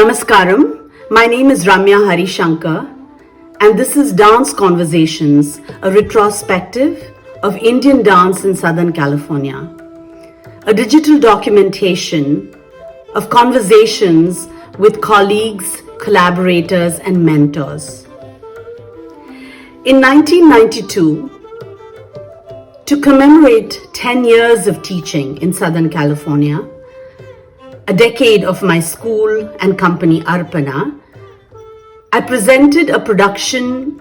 Namaskaram, my name is Ramya Harishankar, and this is Dance Conversations, a retrospective of Indian dance in Southern California, a digital documentation of conversations with colleagues, collaborators, and mentors. In 1992, to commemorate 10 years of teaching in Southern California, a decade of my school and company Arpana, I presented a production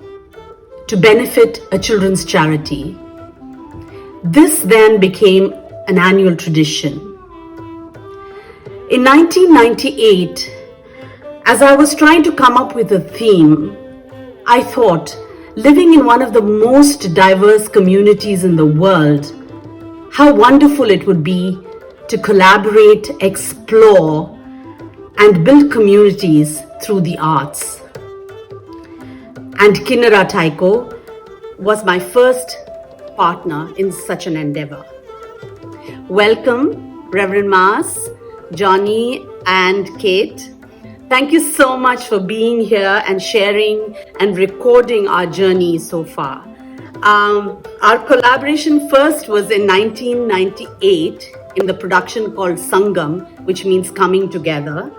to benefit a children's charity. This then became an annual tradition. In 1998, as I was trying to come up with a theme, I thought, living in one of the most diverse communities in the world, how wonderful it would be to collaborate, explore, and build communities through the arts. And Kinnara Taiko was my first partner in such an endeavor. Welcome, Reverend Mas, Johnny, and Kate. Thank you so much for being here and sharing and recording our journey so far. Our collaboration first was in 1998 in the production called Sangam, which means coming together.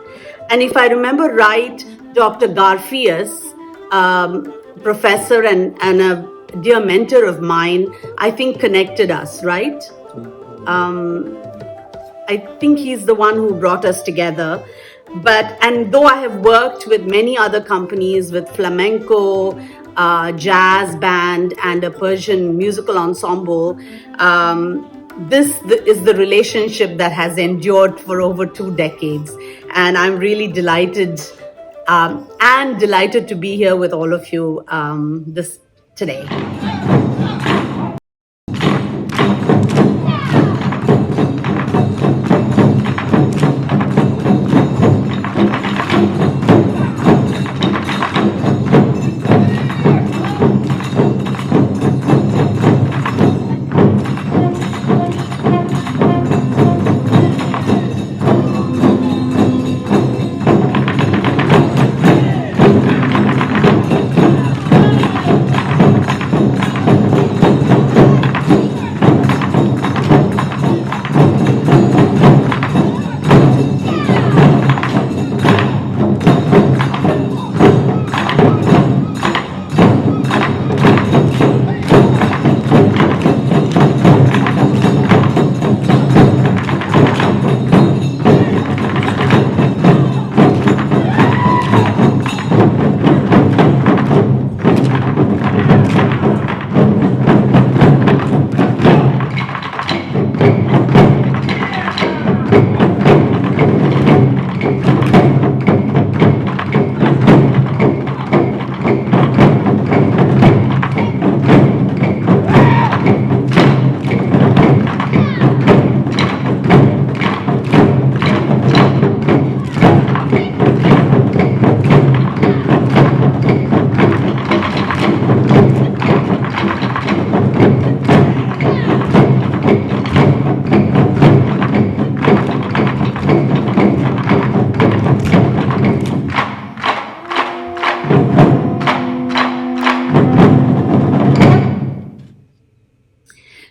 And if I remember right, Dr. Garfias, professor and a dear mentor of mine, I think connected us, right? I think he's the one who brought us together. And though I have worked with many other companies with flamenco, jazz band, and a Persian musical ensemble, this is the relationship that has endured for over 2 decades. And I'm really delighted to be here with all of you today.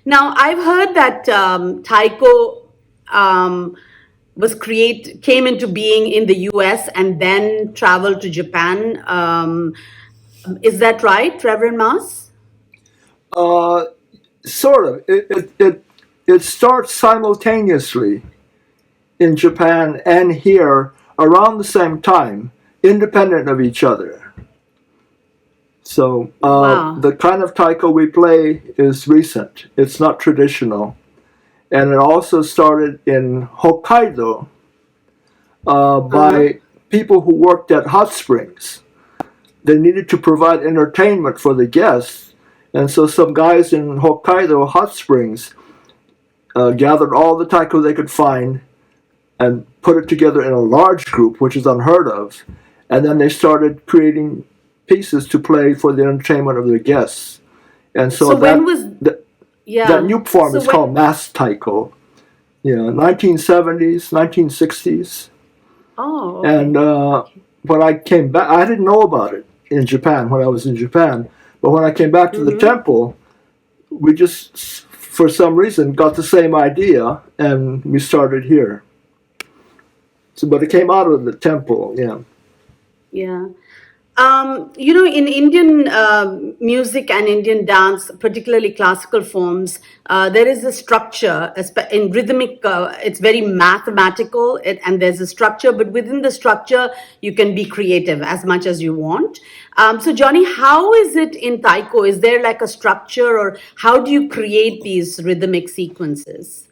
Now, I've heard that Taiko came into being in the US and then traveled to Japan. Is that right, Reverend Mas? Sort of. It starts simultaneously in Japan and here around the same time, independent of each other. So Wow. the kind of taiko we play is recent. It's not traditional. And it also started in Hokkaido by people who worked at hot springs. They needed to provide entertainment for the guests. And so some guys in Hokkaido hot springs gathered all the taiko they could find and put it together in a large group, which is unheard of. And then they started creating pieces to play for the entertainment of their guests. And so when was that new form is called mass taiko. 1970s, 1960s. Oh, And okay. when I came back, I didn't know about it in Japan when I was in Japan. But when I came back to the Mm-hmm. temple, we just, for some reason, got the same idea and we started here. So, but it came out of the temple, yeah. Yeah. In Indian music and Indian dance, particularly classical forms, there is a structure in rhythmic. It's very mathematical, and there's a structure. But within the structure, you can be creative as much as you want. So, Johnny, how is it in Taiko? Is there like a structure, or how do you create these rhythmic sequences?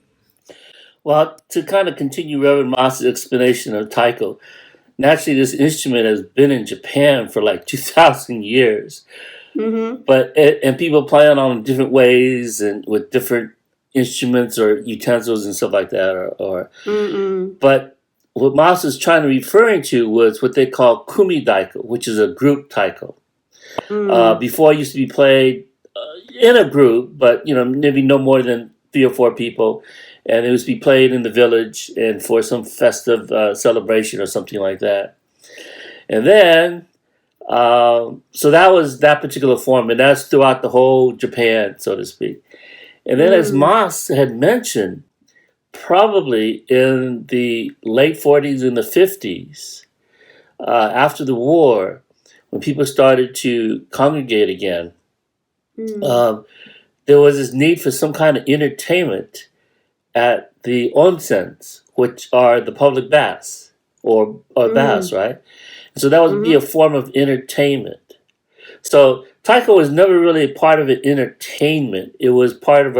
Well, to kind of continue Reverend Moss's explanation of taiko, naturally this instrument has been in Japan for like 2,000 years, Mm-hmm. and people play it on different ways and with different instruments or utensils and stuff like that. Mm-mm. But what Moss is trying to referring to was what they call kumi daiko, which is a group taiko. Mm. Before it used to be played in a group, but maybe no more than 3 or 4 people, and it was to be played in the village and for some festive celebration or something like that. And then, so that was that particular form, and that's throughout the whole Japan, so to speak. And then, as Mm. Moss had mentioned, probably in the late 40s and the 50s, after the war, when people started to congregate again, Mm. um, there was this need for some kind of entertainment at the onsens, which are the public baths or baths, Mm. right? So that would be a Mm-hmm. form of entertainment. So taiko was never really a part of an entertainment. It was part of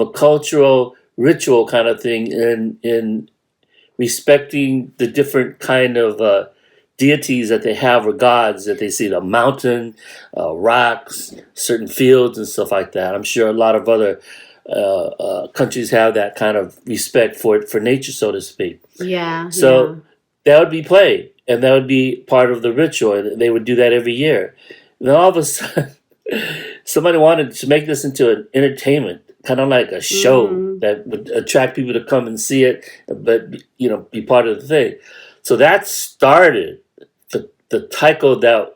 a cultural ritual kind of thing in respecting the different kind of deities that they have or gods that they see, the mountain, rocks, certain fields and stuff like that. I'm sure a lot of other countries have that kind of respect for nature, so to speak. Yeah, yeah. So that would be played, and that would be part of the ritual. And they would do that every year. And then all of a sudden, somebody wanted to make this into an entertainment, kind of like a show Mm. that would attract people to come and see it, but be part of the thing. So that started the taiko that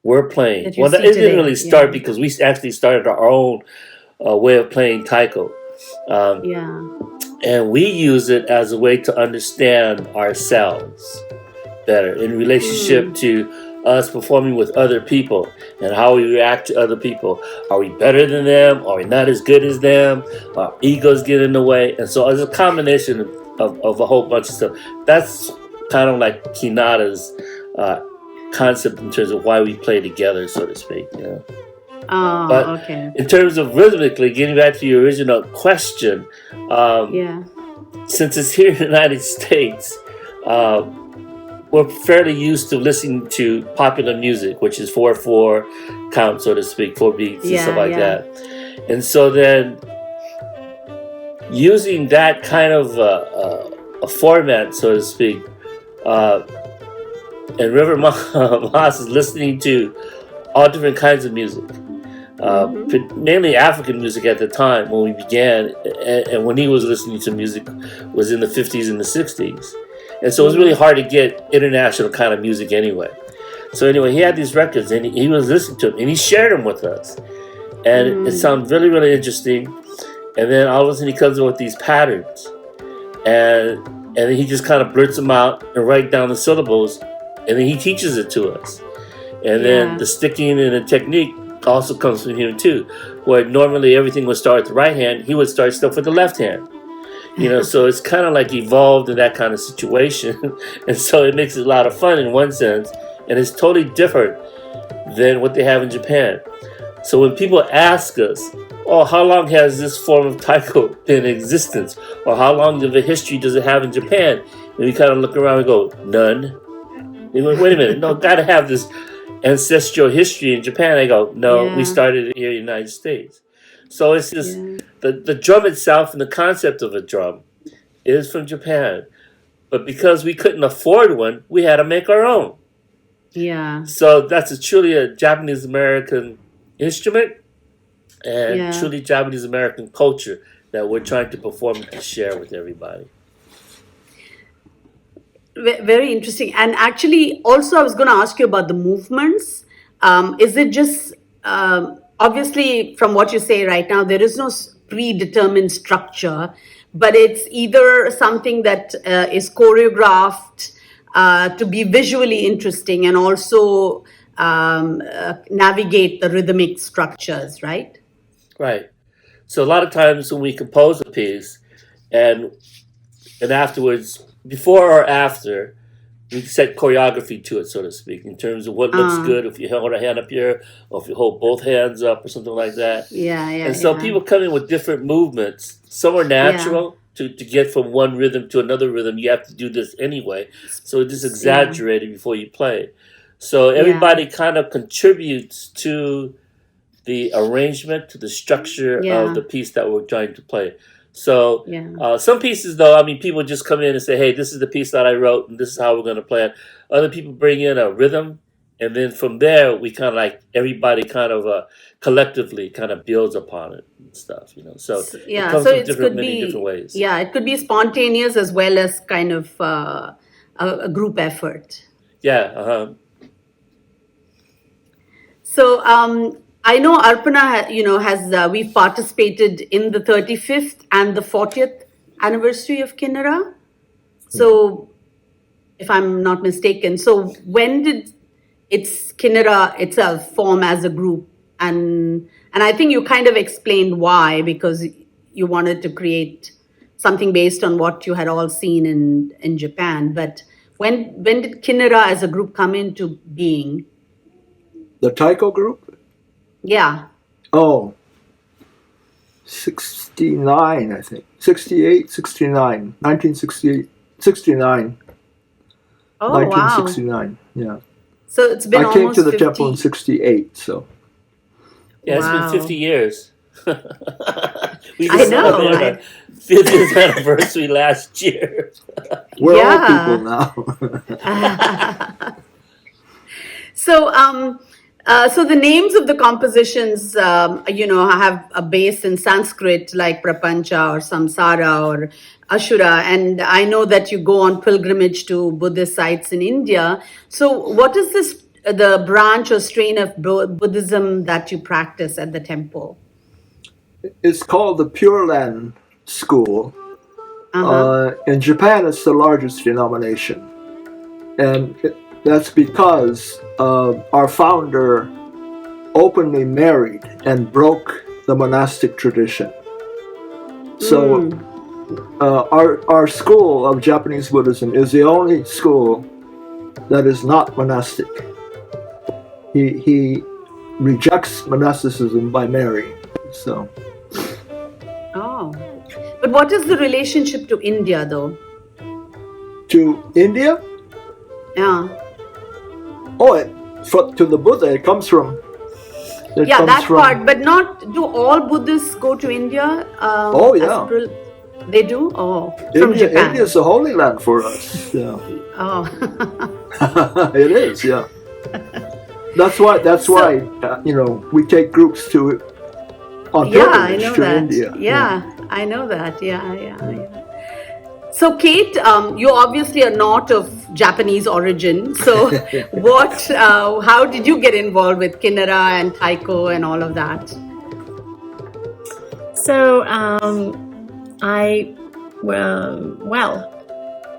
we're playing. That you Well, see it didn't today. really start Yeah, because we actually started our own way of playing taiko. Um, yeah. and we use it as a way to understand ourselves better in relationship Mm. to us performing with other people and how we react to other people. Are we better than them? Are we not as good as them? Our egos get in the way. And so it's a combination of a whole bunch of stuff. That's kind of like Kinnara's concept in terms of why we play together, so to speak. Oh, But okay. in terms of rhythmically, getting back to your original question, um, Yeah. since it's here in the United States, we're fairly used to listening to popular music, which is 4/4 count, so to speak, 4 beats and stuff Yeah, like yeah. that. And so then using that kind of a format, so to speak, uh, and River Moss is listening to all different kinds of music. Mm-hmm. Mainly African music at the time when we began, and when he was listening to music was in the 50s and the 60s. And so it was really Mm-hmm. hard to get international kind of music anyway. So anyway, he had these records and he was listening to them and he shared them with us. And it Mm. sounded really, really interesting. And then all of a sudden he comes up with these patterns. And then he just kind of blurts them out and write down the syllables. And then he teaches it to us. And then Yeah. the sticking and the technique also comes from him too, where normally everything would start with the right hand, he would start stuff with the left hand. So it's kind of like evolved in that kind of situation. And so it makes it a lot of fun in one sense, and it's totally different than what they have in Japan. So when people ask us, oh, how long has this form of taiko been in existence? Or how long of a history does it have in Japan? And we kind of look around and go, none. They go, wait a minute, no, gotta have this ancestral history in Japan. I go, no, we Yeah. started it here in the United States. So it's just Yeah. the drum itself and the concept of a drum is from Japan. But because we couldn't afford one, we had to make our own. Yeah. So that's truly a Japanese American instrument and Yeah. truly Japanese American culture that we're trying to perform and to share with everybody. Very interesting. And actually, also, I was going to ask you about the movements. Is it just, obviously, from what you say right now, there is no predetermined structure, but it's either something that is choreographed to be visually interesting and also navigate the rhythmic structures, right? Right. So a lot of times when we compose a piece, and afterwards, before or after, we set choreography to it, so to speak, in terms of what looks good if you hold a hand up here, or if you hold both hands up, or something like that. Yeah, And so people come in with different movements. Some are natural. To get from one rhythm to another rhythm, you have to do this anyway. So it's just exaggerated before you play. So everybody kind of contributes to the arrangement, to the structure of the piece that we're trying to play. So some pieces, though, I mean, people just come in and say, hey, this is the piece that I wrote, and this is how we're going to play it. Other people bring in a rhythm, and then from there, we kind of like, everybody kind of collectively kind of builds upon it and stuff, you know. So it comes from many different ways. Yeah, it could be spontaneous as well as kind of a group effort. Yeah, So I know Arpana, has we've participated in the 35th and the 40th anniversary of Kinnara. So, if I'm not mistaken, so when did Kinnara itself form as a group? And I think you kind of explained why, because you wanted to create something based on what you had all seen in Japan. But when did Kinnara as a group come into being? The Taiko group? Yeah. Oh, 69, I think. 68, 69. 1968, 69. Oh, 1969, wow. So it's been I came almost to the 50. temple in 68, so. Yeah, it's been 50 years. We I know, celebrated our 50th anniversary last year. We're old people now. So, so the names of the compositions, have a base in Sanskrit, like Prapancha or Samsara or Ashura. And I know that you go on pilgrimage to Buddhist sites in India. So what is the branch or strain of Buddhism that you practice at the temple? It's called the Pure Land School. In Japan, it's the largest denomination. And that's because our founder openly married and broke the monastic tradition. So our school of Japanese Buddhism is the only school that is not monastic. He rejects monasticism by marrying. So. Oh. But what is the relationship to India, though? To India? Yeah. Oh, to the Buddha, it comes from. Part. But not. Do all Buddhists go to India? Oh yeah. They do. Oh, from Japan. India is the holy land for us. Yeah. Oh. It is. Yeah. That's why. We take groups on pilgrimage to India. Yeah, I know that. Yeah. So, Kate, you obviously are not of Japanese origin. So, how did you get involved with Kinnara and Taiko and all of that? So,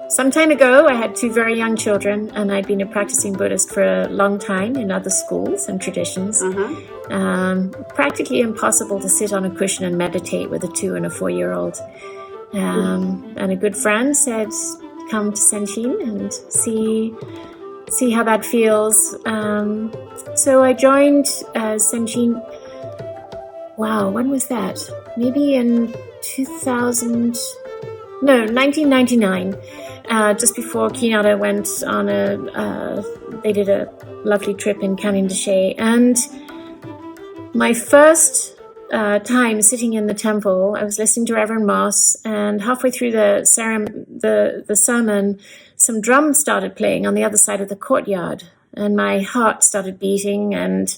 some time ago, I had two very young children, and I'd been a practicing Buddhist for a long time in other schools and traditions. Practically impossible to sit on a cushion and meditate with a 2 and a 4-year-old. And a good friend said, come to Shenshin and see how that feels. So I joined Shenshin. Wow, when was that? Maybe in 1999. Just before Kinnara went on they did a lovely trip in Canyon-de-Chelly. And my first time sitting in the temple, I was listening to Reverend Moss, and halfway through the sermon, some drums started playing on the other side of the courtyard, and my heart started beating. And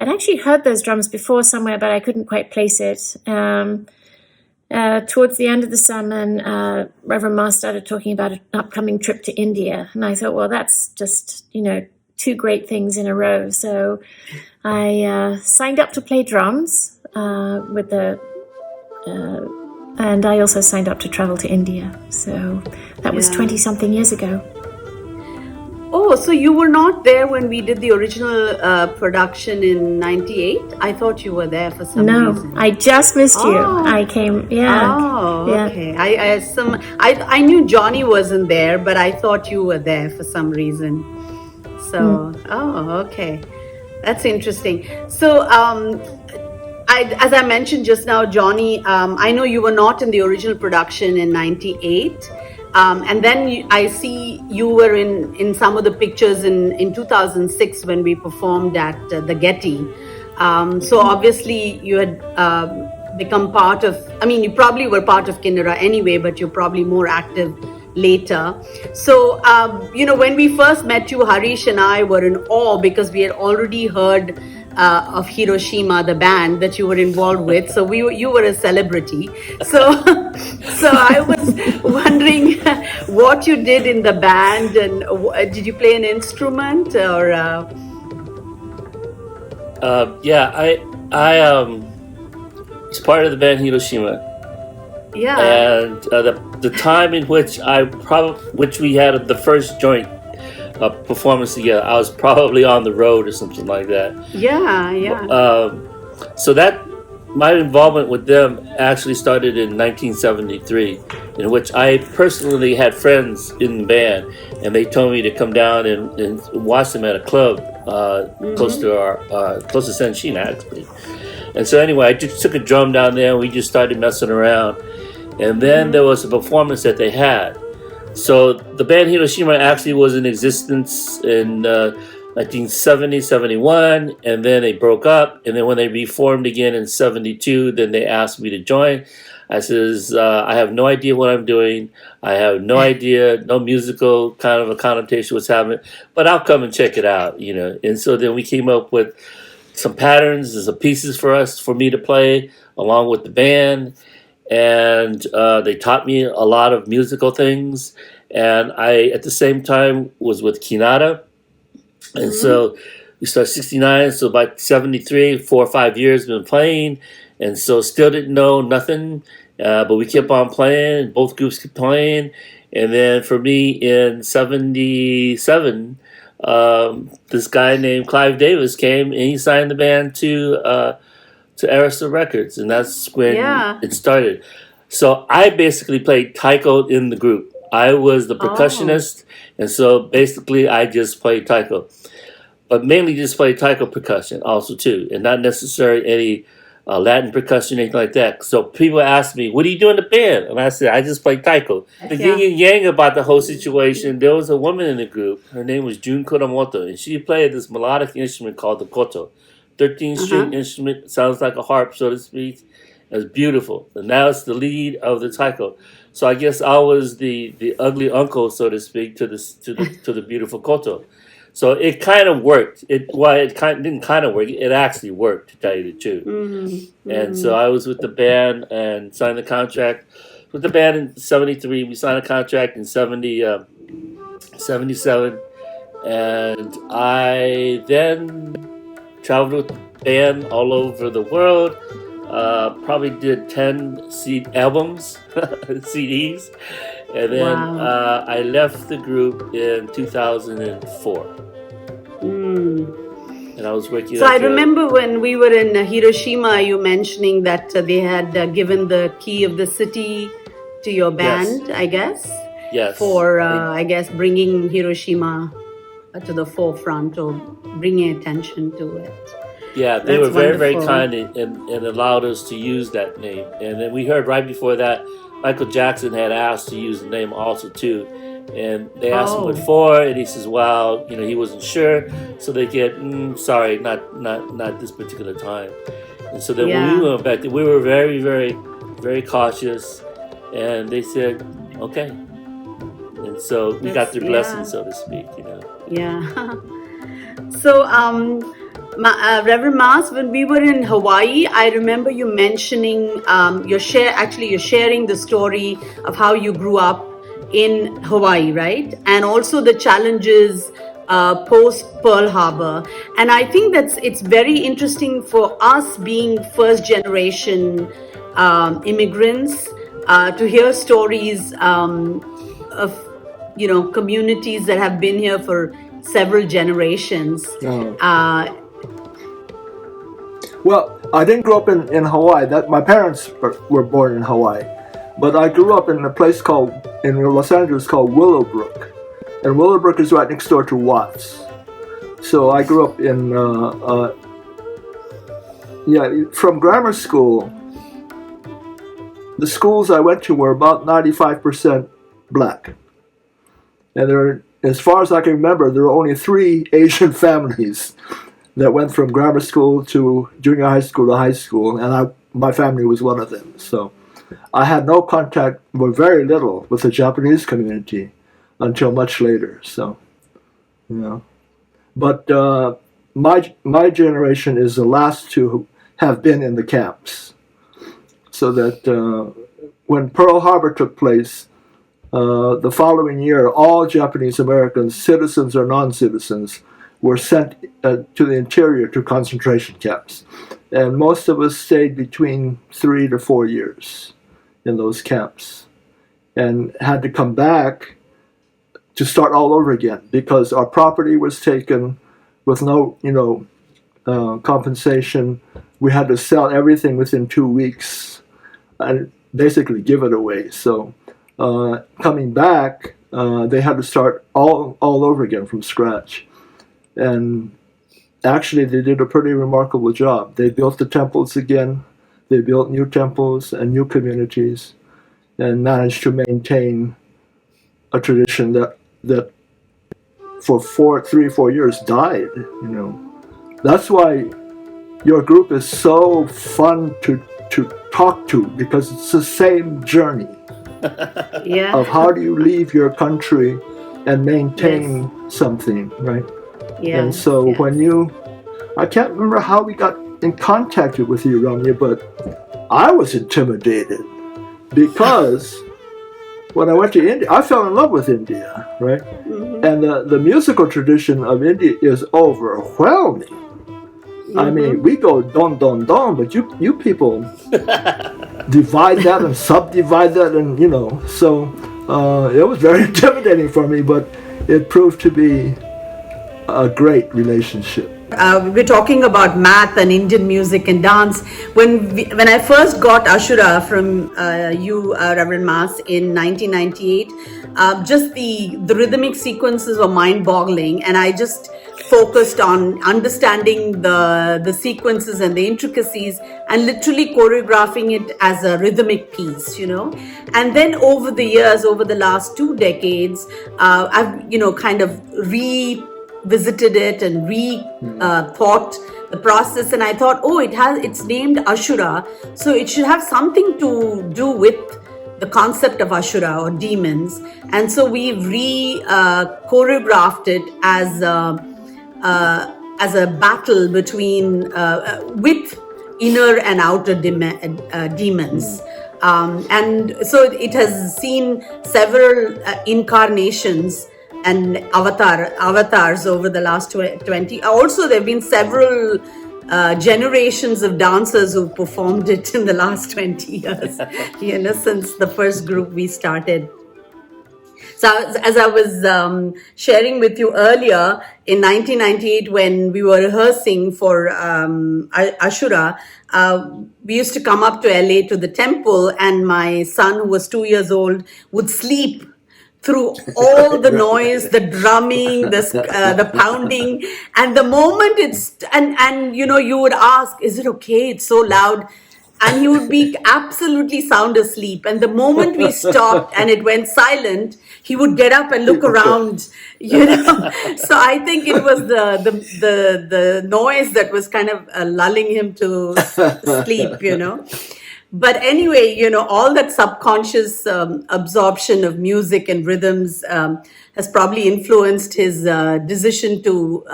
I'd actually heard those drums before somewhere, but I couldn't quite place it. towards the end of the sermon, Reverend Ma started talking about an upcoming trip to India. And I thought, well, that's just, two great things in a row. So I signed up to play drums and I also signed up to travel to India. So that was 20-something years ago. Oh, so you were not there when we did the original production in '98? I thought you were there for some reason. No, I just missed you. I came, okay. I knew Johnny wasn't there, but I thought you were there for some reason. So, okay. That's interesting. So, as I mentioned just now, Johnny, I know you were not in the original production in '98. And then I see you were in some of the pictures in 2006 when we performed at the Getty. So obviously you had become part of, you probably were part of Kinnara anyway, but you're probably more active later. So, when we first met you, Harish and I were in awe because we had already heard of Hiroshima, the band that you were involved with. So you were a celebrity. So I was wondering what you did in the band, and did you play an instrument or? I was part of the band Hiroshima. Yeah. And the time in which which we had the first joint performance together, I was probably on the road or something like that. Yeah. So that my involvement with them actually started in 1973, in which I personally had friends in the band, and they told me to come down and watch them at a club close to Shenshin actually. And so anyway, I just took a drum down there and we just started messing around. And then there was a performance that they had. So the band Hiroshima actually was in existence in 1970, 71, and then they broke up. And then when they reformed again in 72, then they asked me to join. I says, I have no idea what I'm doing. I have no idea, no musical kind of a connotation what's happening, but I'll come and check it out, And so then we came up with some patterns and some pieces for me to play along with the band. And they taught me a lot of musical things. And I, at the same time, was with Kinnara. And so we started 69. So by 73, 4 or 5 years, been playing. And so still didn't know nothing. But we kept on playing. Both groups kept playing. And then for me in 77, this guy named Clive Davis came and he signed the band to Arista Records, and that's when it started. So I basically played taiko in the group. I was the percussionist, and so basically I just played taiko, but mainly just played taiko percussion also too, and not necessarily any Latin percussion, anything like that. So people ask me, "What do you do in the band?" And I said, "I just play taiko." The yin and yang about the whole situation. There was a woman in the group. Her name was Jun Kuramoto, and she played this melodic instrument called the koto. 13-string instrument, sounds like a harp, so to speak. It's beautiful. And now it's the lead of the taiko. So I guess I was the ugly uncle, so to speak, to the beautiful koto. So it kind of worked. Didn't kind of work. It actually worked, to tell you the truth. And so I was with the band and signed the contract with the band in 73. We signed a contract in 77. And I then traveled with the band all over the world. Probably did 10 albums, CDs. And then I left the group in 2004. And I was working. So I remember when we were in Hiroshima, you mentioning that they had given the key of the city to your band, I guess. Yes. For, I guess, bringing Hiroshima to the forefront or bringing attention to it. Yeah, they were very, very kind and allowed us to use that name. And then we heard right before that, Michael Jackson had asked to use the name also too. And they asked him what for, and he says, well, he wasn't sure. So they get, sorry, not this particular time. And so then when we went back, we were very, very, very cautious. And they said, okay. And so we got their blessing, so to speak, Yeah. So, Reverend Mas, when we were in Hawaii, I remember you mentioning you're sharing the story of how you grew up in Hawaii, right? And also the challenges post Pearl Harbor. And I think it's very interesting for us being first generation immigrants to hear stories of communities that have been here for several generations. Well, I didn't grow up in Hawaii. My parents were born in Hawaii, but I grew up in a place in Los Angeles called Willowbrook, and Willowbrook is right next door to Watts. So I grew up in from grammar school. The schools I went to were about 95% black, and as far as I can remember, there were only 3 Asian families that went from grammar school to junior high school to high school, and my family was one of them. So I had no contact, or very little, with the Japanese community until much later. So, but my generation is the last to have been in the camps. So that when Pearl Harbor took place, the following year, all Japanese Americans, citizens or non-citizens, were sent to the interior to concentration camps. And most of us stayed between 3 to 4 years in those camps and had to come back to start all over again because our property was taken with no, compensation. We had to sell everything within 2 weeks and basically give it away. So coming back, they had to start all over again from scratch. And actually, they did a pretty remarkable job. They built the temples again. They built new temples and new communities, and managed to maintain a tradition that for 3-4 years died. That's why your group is so fun to talk to, because it's the same journey of how do you leave your country and maintain something, right? Yeah. And so when I can't remember how we got in contact with you, Ramya, but I was intimidated because when I went to India, I fell in love with India, right? Mm-hmm. And the musical tradition of India is overwhelming. Mm-hmm. I mean, we go don don don, but you people divide that and subdivide that, and so it was very intimidating for me, but it proved to be a great relationship. We're talking about math and Indian music and dance. When I first got Ashura from you, Reverend Mas, in 1998, just the rhythmic sequences were mind-boggling, and I just focused on understanding the sequences and the intricacies and literally choreographing it as a rhythmic piece, And then over the years, over the last 2 decades, I've kind of revisited it and thought the process, and I thought, it's named Ashura, so it should have something to do with the concept of Ashura or demons, and so we've choreographed it as a battle between with inner and outer demons. And so it has seen several incarnations and avatars over the last 20. Also, there have been several generations of dancers who performed it in the last 20 years, since the first group we started. So as I was sharing with you earlier, in 1998, when we were rehearsing for Ashura, we used to come up to LA to the temple, and my son, who was 2 years old, would sleep through all the noise, the drumming, the pounding, and the moment you would ask, "Is it okay? It's so loud." And he would be absolutely sound asleep. And the moment we stopped and it went silent, he would get up and look around, So I think it was the noise that was kind of lulling him to sleep, But anyway, all that subconscious absorption of music and rhythms has probably influenced his decision to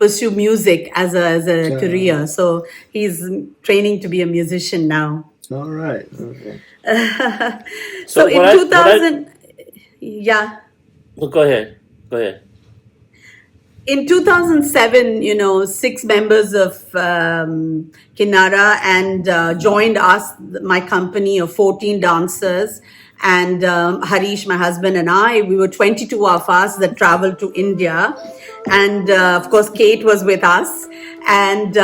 pursue music as a career. So he's training to be a musician now. All right. Okay. So in 2000, yeah. Well, go ahead. In 2007, 6 members of Kinnara and joined us, my company of 14 dancers. And Harish, my husband, and I, we were 22 of us that traveled to India. And of course, Kate was with us. And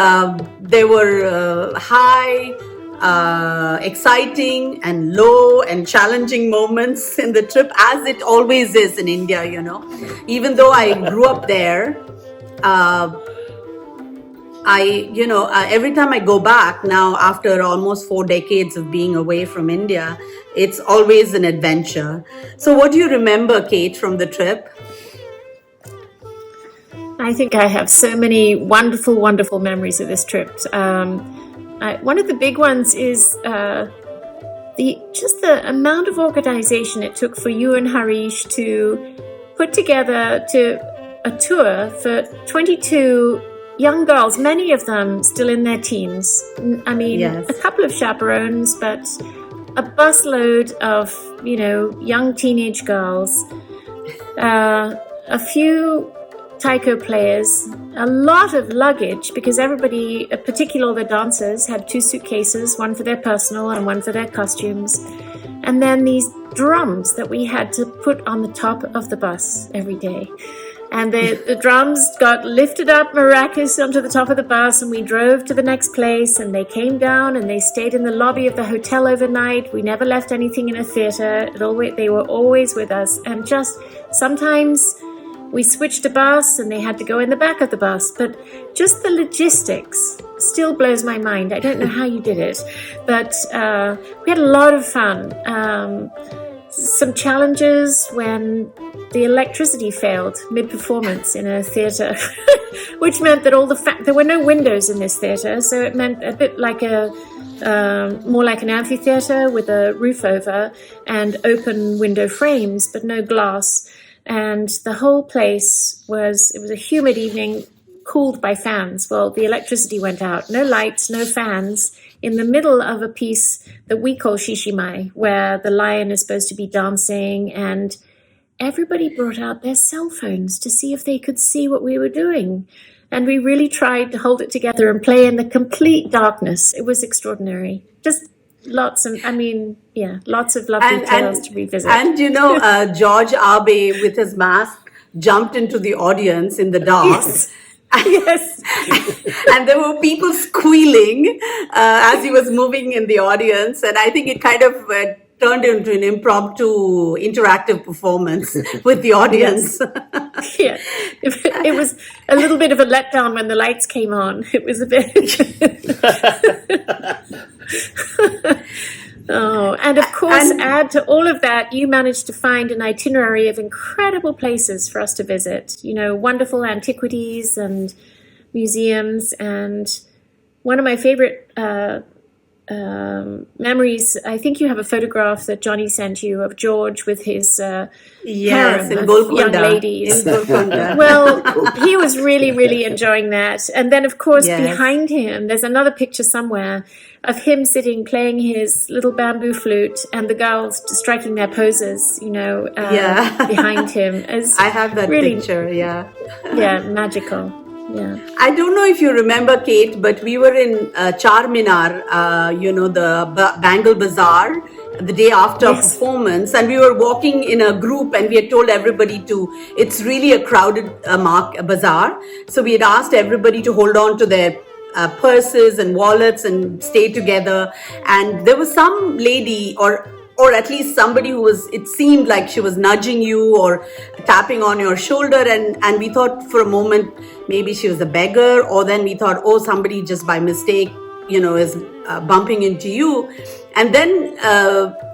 there were high, exciting and low and challenging moments in the trip, as it always is in India, Even though I grew up there, every time I go back now, after almost 4 decades of being away from India, it's always an adventure. So what do you remember, Kate, from the trip? I think I have so many wonderful, wonderful memories of this trip. One of the big ones is the amount of organization it took for you and Harish to put together a tour for 22 young girls, many of them still in their teens. I mean, yes. A couple of chaperones, but a busload of, young teenage girls, a few taiko players, a lot of luggage, because everybody, particularly the dancers, had 2 suitcases, one for their personal and one for their costumes. And then these drums that we had to put on the top of the bus every day. And the drums got lifted up miraculously onto the top of the bus, and we drove to the next place, and they came down and they stayed in the lobby of the hotel overnight. We never left anything in a theater. They were always with us. And just sometimes we switched a bus and they had to go in the back of the bus. But just the logistics still blows my mind. I don't know how you did it, but we had a lot of fun. Some challenges when the electricity failed mid-performance in a theatre, which meant that there were no windows in this theatre, so it meant a bit like more like an amphitheatre with a roof over and open window frames, but no glass. And the whole place was a humid evening, cooled by fans. Well, the electricity went out, no lights, no fans, in the middle of a piece that we call shishimai, where the lion is supposed to be dancing, and everybody brought out their cell phones to see if they could see what we were doing. And we really tried to hold it together and play in the complete darkness. It was extraordinary. Just lots of lovely tales to revisit. And George Abe with his mask jumped into the audience in the dark. Yes. Yes. And there were people squealing as he was moving in the audience. And I think it kind of turned into an impromptu interactive performance with the audience. Yeah. It was a little bit of a letdown when the lights came on. It was a bit... Oh, and of course, add to all of that, you managed to find an itinerary of incredible places for us to visit, wonderful antiquities and museums. And one of my favorite memories, I think you have a photograph that Johnny sent you of George with his harem of young ladies. Well, he was really, really enjoying that. And then, of course, behind him, there's another picture somewhere of him sitting playing his little bamboo flute and the girls striking their poses, behind him. I have that picture, Yeah, magical. Yeah. I don't know if you remember, Kate, but we were in Charminar, the Bangle Bazaar, the day after performance, and we were walking in a group, and we had told everybody it's really a crowded bazaar. So we had asked everybody to hold on to their purses and wallets and stay together. And there was some lady or at least somebody it seemed like she was nudging you or tapping on your shoulder. And we thought for a moment, maybe she was a beggar, or then we thought, somebody just by mistake, is bumping into you. And then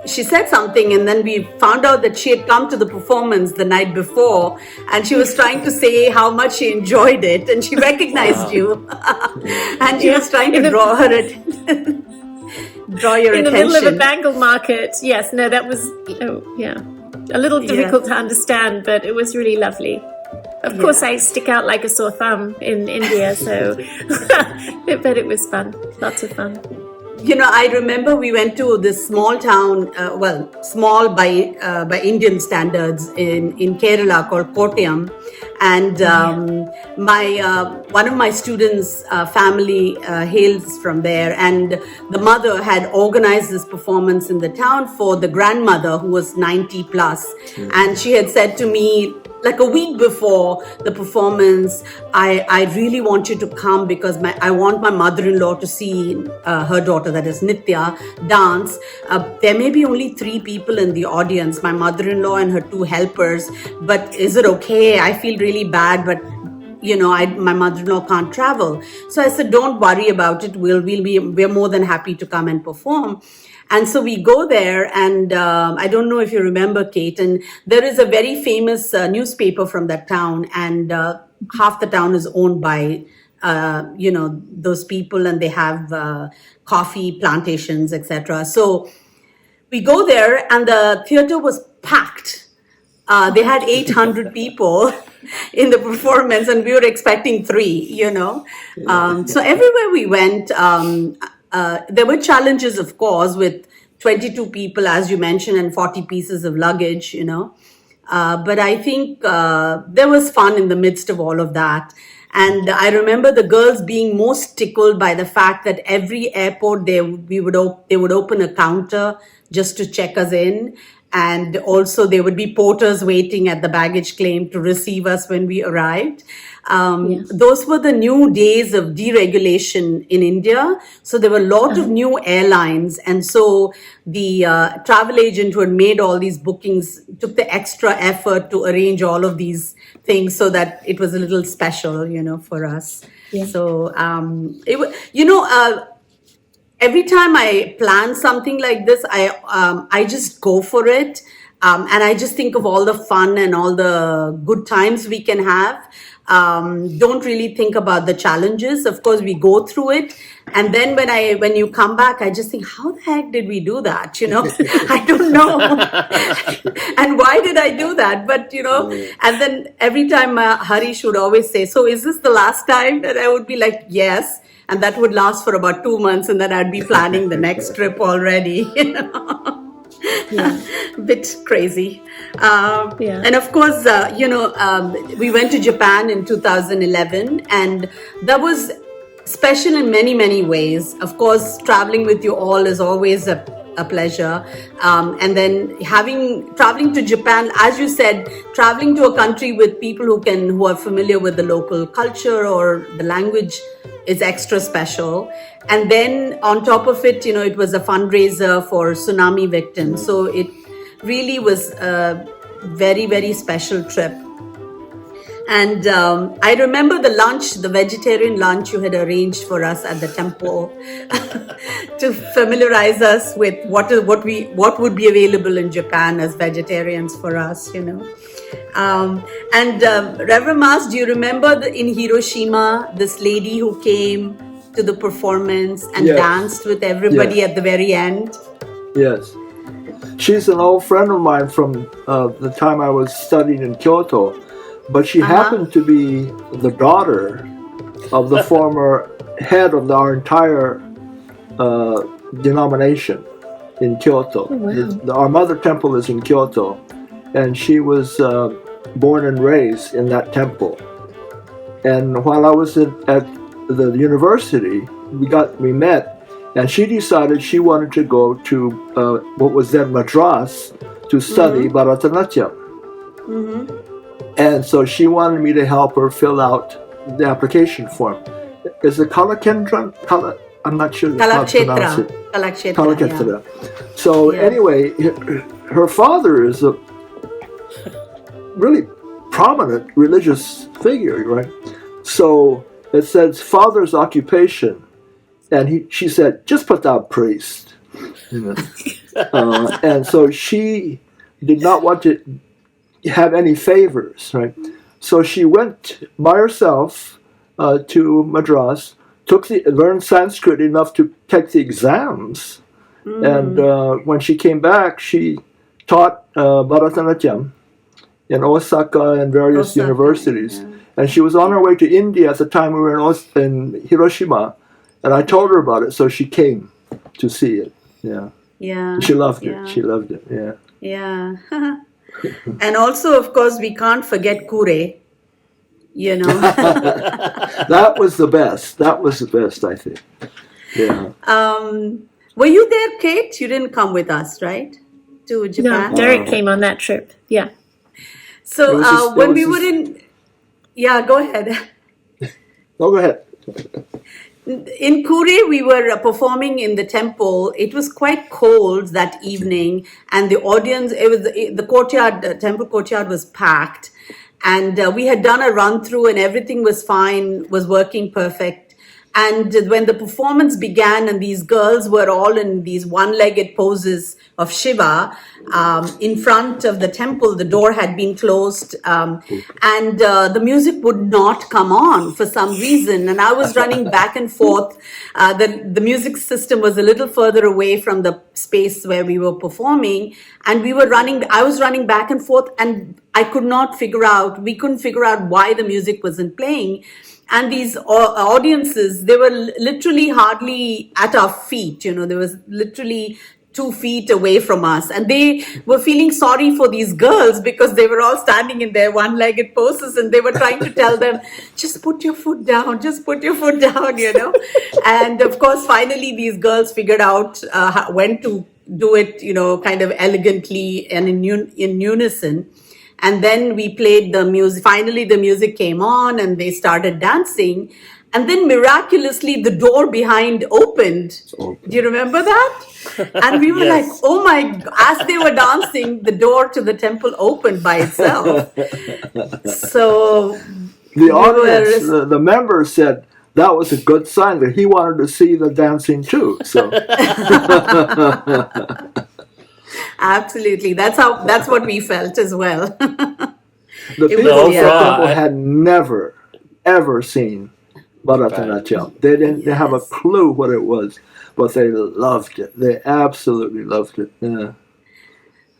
she said something, and then we found out that she had come to the performance the night before, and she was trying to say how much she enjoyed it, and she recognized you. And she was trying to draw your attention. In the middle of a bangle market. Yes, no, that was, a little difficult to understand, but it was really lovely. Of course, I stick out like a sore thumb in India, so but it was fun, lots of fun. I remember we went to this small town, small by Indian standards in Kerala called Kottayam, and one of my students' family hails from there, and the mother had organized this performance in the town for the grandmother who was 90 plus, and she had said to me, like a week before the performance, I really want you to come because I want my mother-in-law to see her daughter, that is Nitya, dance. There may be only 3 people in the audience, my mother-in-law and her 2 helpers, but is it okay? I feel really bad, but my mother-in-law can't travel. So I said, don't worry about it. We're more than happy to come and perform. And so we go there, and I don't know if you remember, Kate, and there is a very famous newspaper from that town, and half the town is owned by, those people, and they have coffee plantations, etc. So we go there, and the theater was packed. They had 800 people in the performance, and we were expecting 3, So everywhere we went, there were challenges, of course, with 22 people, as you mentioned, and 40 pieces of luggage, But I think there was fun in the midst of all of that. And I remember the girls being most tickled by the fact that every airport they would open a counter just to check us in. And also there would be porters waiting at the baggage claim to receive us when we arrived. Yes. Those were the new days of deregulation in India. So there were a lot of new airlines. And so the travel agent who had made all these bookings took the extra effort to arrange all of these things so that it was a little special, for us. Yeah. So, every time I plan something like this, I just go for it. And I just think of all the fun and all the good times we can have. Don't really think about the challenges. Of course, we go through it. And then when you come back, I just think, how the heck did we do that? I don't know. And why did I do that? But, and then every time Harish would always say, so is this the last time? And I would be like, yes. And that would last for about 2 months. And then I'd be planning the next trip already, Yeah. Bit crazy. Yeah. And of course, we went to Japan in 2011, and that was special in many, many ways. Of course, traveling with you all is always a pleasure. And then traveling to Japan, as you said, traveling to a country with people who are familiar with the local culture or the language is extra special. And then on top of it, it was a fundraiser for tsunami victims. So it really was a very, very special trip. And I remember the vegetarian lunch you had arranged for us at the temple to familiarize us with what would be available in Japan as vegetarians for us, Reverend Mas, do you remember in Hiroshima, this lady who came to the performance and Yes. danced with everybody Yes. at the very end? Yes. She's an old friend of mine from the time I was studying in Kyoto, but she happened to be the daughter of the former head of our entire denomination in Kyoto. Oh, wow. Our mother temple is in Kyoto, and she was born and raised in that temple. And while I was at the university, we met, and she decided she wanted to go to what was then Madras to study Bharatanatyam. And so she wanted me to help her fill out the application form. Is it Kalakendra? I'm not sure how to pronounce it. Kalakshetra. Yeah. So anyway, her father is a really prominent religious figure, right? So it says father's occupation, and she said, just put down priest. And so she did not want to have any favors, right? So she went by herself to Madras, learned Sanskrit enough to take the exams, and when she came back, she taught Bharatanatyam in Osaka and various Osaka, universities. yeah. And she was on her way to India at the time we were in Hiroshima. And I told her about it, so she came to see it. Yeah. Yeah. She loved it. Yeah. She loved it. Yeah. Yeah. And also, of course, we can't forget Kure, you know. That was the best. That was the best, I think. Yeah. Were you there, Kate? You didn't come with us, right? To Japan? No, Derek came on that trip. Yeah. So It was just- when it we was were in... Yeah, go ahead. Oh, go ahead. In Kure, we were performing in the temple. It was quite cold that evening, and the audience, it was the courtyard, the temple courtyard was packed, and we had done a run through, and everything was fine, was working perfect. And when the performance began, and these girls were all in these one-legged poses of Shiva, in front of the temple, the door had been closed, and the music would not come on for some reason. And I was running back and forth. The music system was a little further away from the space where we were performing, and I was running back and forth, and we couldn't figure out why the music wasn't playing. And these audiences, they were literally hardly at our feet, you know, there was literally 2 feet away from us. And they were feeling sorry for these girls because they were all standing in their one-legged poses, and they were trying to tell them, just put your foot down, you know. And of course, finally, these girls figured out when to do it, you know, kind of elegantly and in unison. And then we played the music. Finally, the music came on and they started dancing. And then miraculously, the door behind opened. Do you remember that? And we were Yes. like, oh my, as they were dancing, the door to the temple opened by itself. So The audience, the members said that was a good sign that he wanted to see the dancing too. So absolutely, that's what we felt as well. the It people was- at the yeah. temple had never, ever seen Bharatanatyam. They didn't have a clue what it was, but they loved it. They absolutely loved it. Yeah.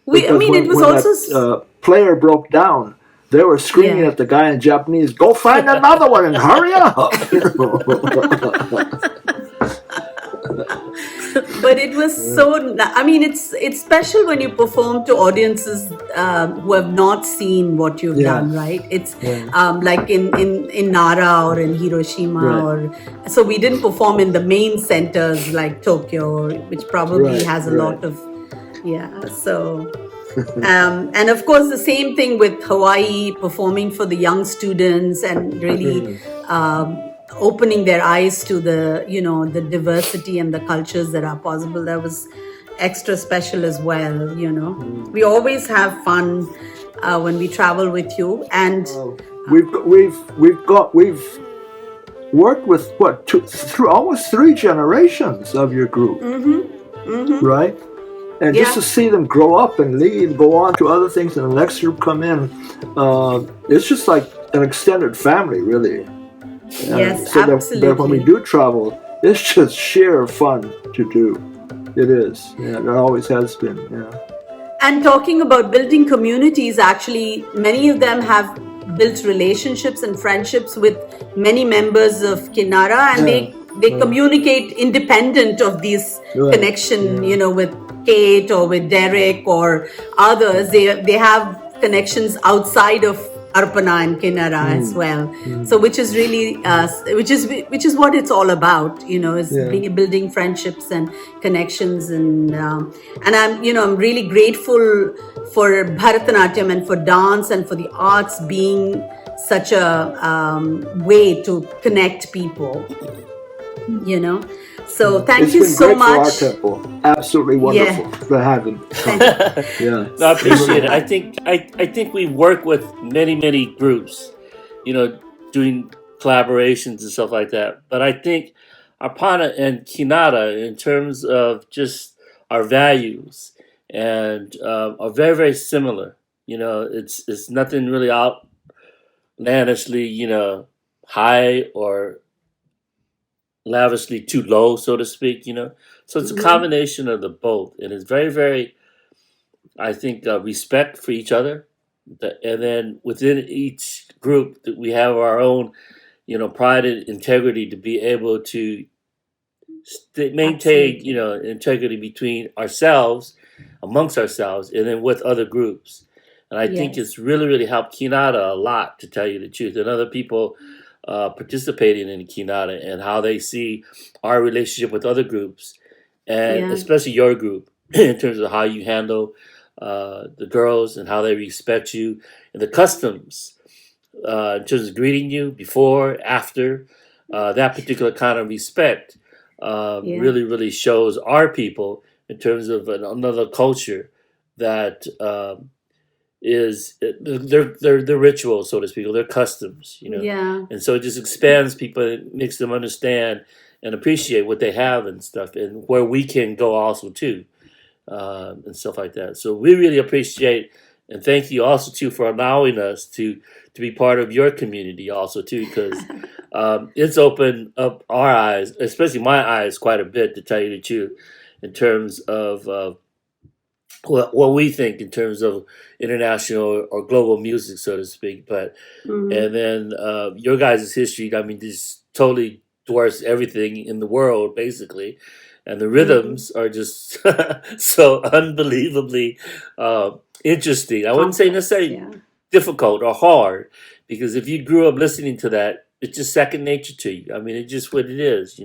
Because it was when also... that, player broke down, they were screaming Yeah. at the guy in Japanese, "Go find another one and hurry up!" But it was it's special when you perform to audiences who have not seen what you've Yeah. done, right? It's like in Nara or in Hiroshima, Right. so we didn't perform in the main centers like Tokyo, which probably Right, has a right. lot of, so... and of course, the same thing with Hawaii, performing for the young students and really opening their eyes to the diversity and the cultures that are possible. That was extra special as well. We always have fun when we travel with you, and We've worked with through almost 3 generations of your group, right? And just Yeah. to see them grow up and leave, go on to other things, and the next group come in, it's just like an extended family, really. Yes, so that when we absolutely. do travel, it's just sheer fun to do. It is. Yeah, it always has been. Yeah. And talking about building communities, actually, many of them have built relationships and friendships with many members of Kinnara, and they communicate independent of this Right. connection, with Kate or with Derek or others. They have connections outside of Arpana and Kinnara as well. So which is really which is what it's all about, is building friendships and connections, and I'm really grateful for Bharatanatyam and for dance and for the arts being such a way to connect people. So thank It's you been so great much. for our temple. Absolutely wonderful to have him. Yeah. No, I appreciate it. I think we work with many groups, doing collaborations and stuff like that. But I think Arpana and Kinnara, in terms of just our values, and are very similar. It's nothing really outlandishly, high or lavishly too low, so to speak. So it's a combination of the both, and it's very, I think, respect for each other, And then within each group, we have our own, pride and integrity to be able to maintain, integrity between ourselves, amongst ourselves, and then with other groups. And I think it's really, really helped Kinnara a lot, to tell you the truth, and other people participating in Kinnara, and how they see our relationship with other groups, and especially your group, in terms of how you handle the girls and how they respect you, and the customs in terms of greeting you before, after, that particular kind of respect really, really shows our people in terms of another culture that is their rituals, so to speak, or their customs, and so it just expands people and makes them understand and appreciate what they have and stuff, and where we can go also too, and stuff like that. So we really appreciate and thank you also too for allowing us to be part of your community also too, because it's opened up our eyes, especially my eyes, quite a bit, to tell you the truth, in terms of what we think in terms of international or global music, so to speak. But and then your guys' history, I mean, just totally dwarfs everything in the world, basically. And the rhythms are just so unbelievably interesting. I wouldn't say necessarily difficult or hard, because if you grew up listening to that, it's just second nature to you. I mean, it's just what it is,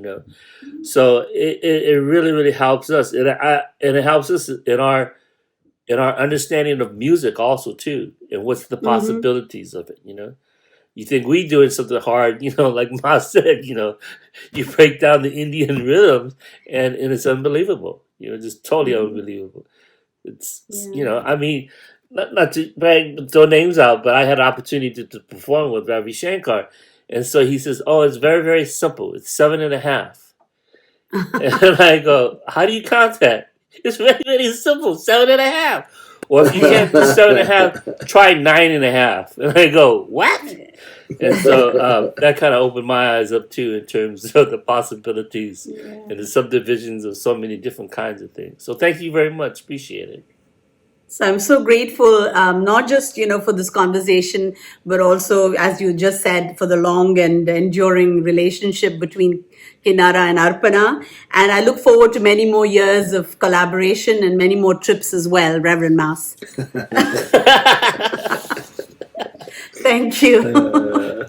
So it really, really helps us, and it helps us in our understanding of music also too, and what's the possibilities of it. You think we doing something hard, like Ma said, you break down the Indian rhythms, and it's unbelievable, just totally unbelievable. It's, I mean, not to throw names out, but I had an opportunity to perform with Harishankar. And so he says, oh, it's very, very simple. It's 7.5. And I go, how do you count that? It's very, very simple, 7.5. Or if you can't do 7.5, try 9.5. And I go, what? And so that kind of opened my eyes up too, in terms of the possibilities and the subdivisions of so many different kinds of things. So thank you very much. Appreciate it. So I'm so grateful, not just, for this conversation, but also, as you just said, for the long and enduring relationship between Kinnara and Arpana. And I look forward to many more years of collaboration and many more trips as well, Reverend Mas. Thank you.